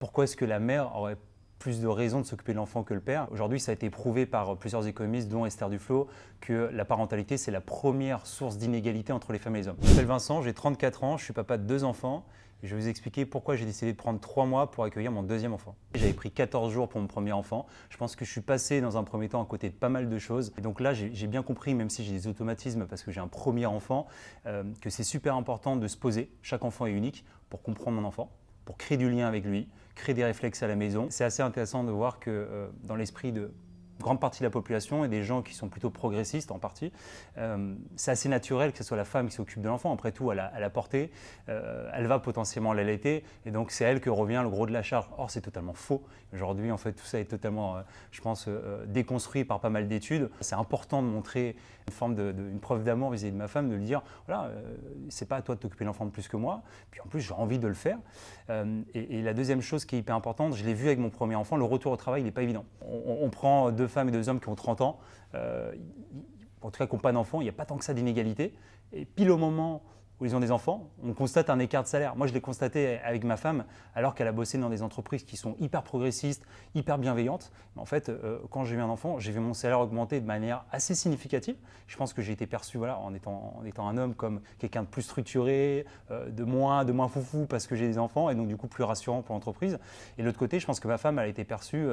Pourquoi est-ce que la mère aurait plus de raisons de s'occuper de l'enfant que le père? Aujourd'hui, ça a été prouvé par plusieurs économistes, dont Esther Duflo, que la parentalité, c'est la première source d'inégalité entre les femmes et les hommes. Je m'appelle Vincent, j'ai 34 ans, je suis papa de 2 enfants. Et je vais vous expliquer pourquoi j'ai décidé de prendre 3 mois pour accueillir mon deuxième enfant. J'avais pris 14 jours pour mon premier enfant. Je pense que je suis passé dans un premier temps à côté de pas mal de choses. Et donc là, j'ai bien compris, même si j'ai des automatismes parce que j'ai un premier enfant, que c'est super important de se poser. Chaque enfant est unique pour comprendre mon enfant, pour créer du lien avec lui, créer des réflexes à la maison. C'est assez intéressant de voir que dans l'esprit de grande partie de la population et des gens qui sont plutôt progressistes en partie, c'est assez naturel que ce soit la femme qui s'occupe de l'enfant. Après tout, elle a porté, elle va potentiellement l'allaiter et donc c'est elle que revient le gros de la charge. Or, c'est totalement faux. Aujourd'hui, en fait, tout ça est totalement, je pense, déconstruit par pas mal d'études. C'est important de montrer une forme une preuve d'amour vis-à-vis de ma femme, de lui dire, voilà, c'est pas à toi de t'occuper de l'enfant de plus que moi, puis en plus, j'ai envie de le faire. Et la deuxième chose qui est hyper importante, je l'ai vu avec mon premier enfant, le retour au travail, il n'est pas évident. On prend 2 femmes et 2 hommes qui ont 30 ans, en tout cas qui n'ont pas d'enfants, il n'y a pas tant que ça d'inégalité. Et pile au moment où ils ont des enfants, on constate un écart de salaire. Moi, je l'ai constaté avec ma femme, alors qu'elle a bossé dans des entreprises qui sont hyper progressistes, hyper bienveillantes. Mais en fait, quand j'ai eu un enfant, j'ai vu mon salaire augmenter de manière assez significative. Je pense que j'ai été perçu, voilà, en étant un homme, comme quelqu'un de plus structuré, de moins foufou parce que j'ai des enfants, et donc du coup plus rassurant pour l'entreprise. Et de l'autre côté, je pense que ma femme, elle a été perçue,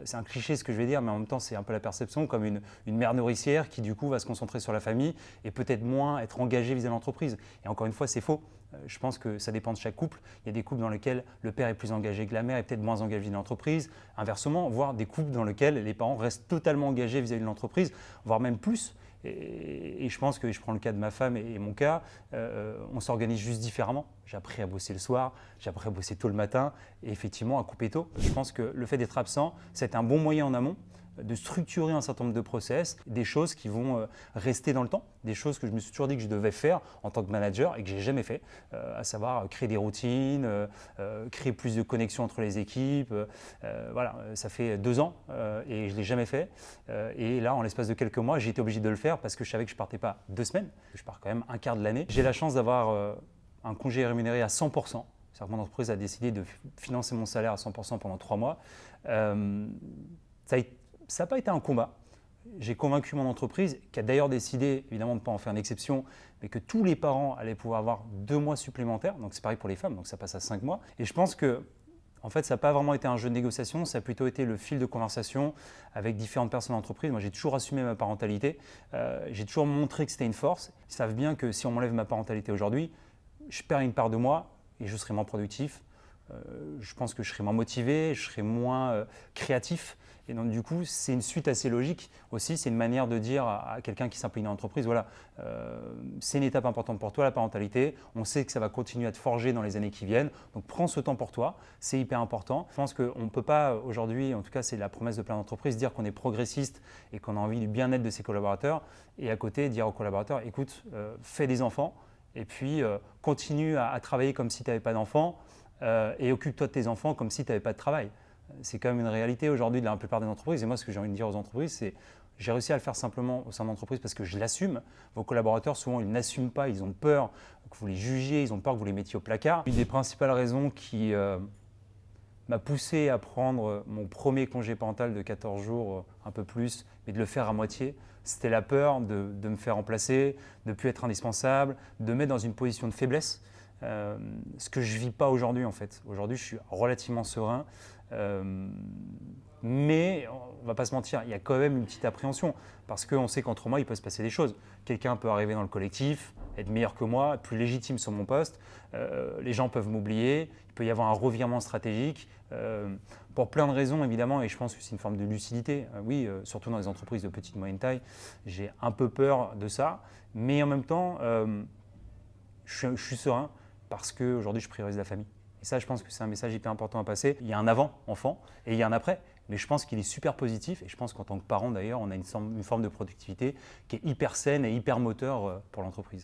c'est un cliché ce que je vais dire, mais en même temps, c'est un peu la perception, comme une mère nourricière qui du coup va se concentrer sur la famille et peut-être moins être engagée vis-à-vis de l'entreprise. Et encore une fois, c'est faux. Je pense que ça dépend de chaque couple. Il y a des couples dans lesquels le père est plus engagé que la mère et peut-être moins engagé dans l'entreprise. Inversement, voire des couples dans lesquels les parents restent totalement engagés vis-à-vis de l'entreprise, voire même plus. Et je pense que, je prends le cas de ma femme et mon cas, on s'organise juste différemment. J'ai appris à bosser le soir, j'ai appris à bosser tôt le matin et effectivement à couper tôt. Je pense que le fait d'être absent, c'est un bon moyen en amont de structurer un certain nombre de process, des choses qui vont rester dans le temps, des choses que je me suis toujours dit que je devais faire en tant que manager et que j'ai jamais fait, à savoir créer des routines, créer plus de connexions entre les équipes. Voilà, ça fait 2 ans et je l'ai jamais fait. Et là, en l'espace de quelques mois, j'ai été obligé de le faire parce que je savais que je partais pas 2 semaines, je pars quand même un quart de l'année. J'ai la chance d'avoir un congé rémunéré à 100%. C'est-à-dire que mon entreprise a décidé de financer mon salaire à 100% pendant 3 mois. Ça n'a pas été un combat. J'ai convaincu mon entreprise, qui a d'ailleurs décidé, évidemment, de ne pas en faire une exception, mais que tous les parents allaient pouvoir avoir 2 mois supplémentaires. Donc c'est pareil pour les femmes, donc ça passe à 5 mois. Et je pense que, en fait, ça n'a pas vraiment été un jeu de négociation, ça a plutôt été le fil de conversation avec différentes personnes de l'entreprise. Moi, j'ai toujours assumé ma parentalité, j'ai toujours montré que c'était une force. Ils savent bien que si on m'enlève ma parentalité aujourd'hui, je perds une part de moi et je serai moins productif. Je pense que je serai moins motivé, je serai moins créatif. Et donc du coup, c'est une suite assez logique aussi. C'est une manière de dire à quelqu'un qui s'implique dans l'entreprise, voilà, c'est une étape importante pour toi, la parentalité. On sait que ça va continuer à te forger dans les années qui viennent. Donc prends ce temps pour toi, c'est hyper important. Je pense qu'on ne peut pas aujourd'hui, en tout cas c'est la promesse de plein d'entreprises, dire qu'on est progressiste et qu'on a envie du bien-être de ses collaborateurs et à côté dire aux collaborateurs, écoute, fais des enfants et puis continue à travailler comme si tu n'avais pas d'enfants. Et occupe-toi de tes enfants comme si tu n'avais pas de travail. C'est quand même une réalité aujourd'hui de la plupart des entreprises. Et moi, ce que j'ai envie de dire aux entreprises, c'est j'ai réussi à le faire simplement au sein de l'entreprise parce que je l'assume. Vos collaborateurs, souvent, ils n'assument pas. Ils ont peur que vous les jugiez, ils ont peur que vous les mettiez au placard. Une des principales raisons qui m'a poussé à prendre mon premier congé parental de 14 jours, un peu plus, mais de le faire à moitié, c'était la peur de me faire remplacer, de ne plus être indispensable, de me mettre dans une position de faiblesse. Ce que je ne vis pas aujourd'hui en fait. Aujourd'hui, je suis relativement serein, mais on ne va pas se mentir, il y a quand même une petite appréhension parce qu'on sait qu'entre moi, il peut se passer des choses. Quelqu'un peut arriver dans le collectif, être meilleur que moi, plus légitime sur mon poste, les gens peuvent m'oublier, il peut y avoir un revirement stratégique, pour plein de raisons évidemment, et je pense que c'est une forme de lucidité. Oui, surtout dans les entreprises de petite et moyenne taille, j'ai un peu peur de ça, mais en même temps, je suis serein. Parce qu'aujourd'hui, je priorise la famille. Et ça, je pense que c'est un message hyper important à passer. Il y a un avant enfant et il y a un après. Mais je pense qu'il est super positif. Et je pense qu'en tant que parent, d'ailleurs, on a une forme de productivité qui est hyper saine et hyper moteur pour l'entreprise.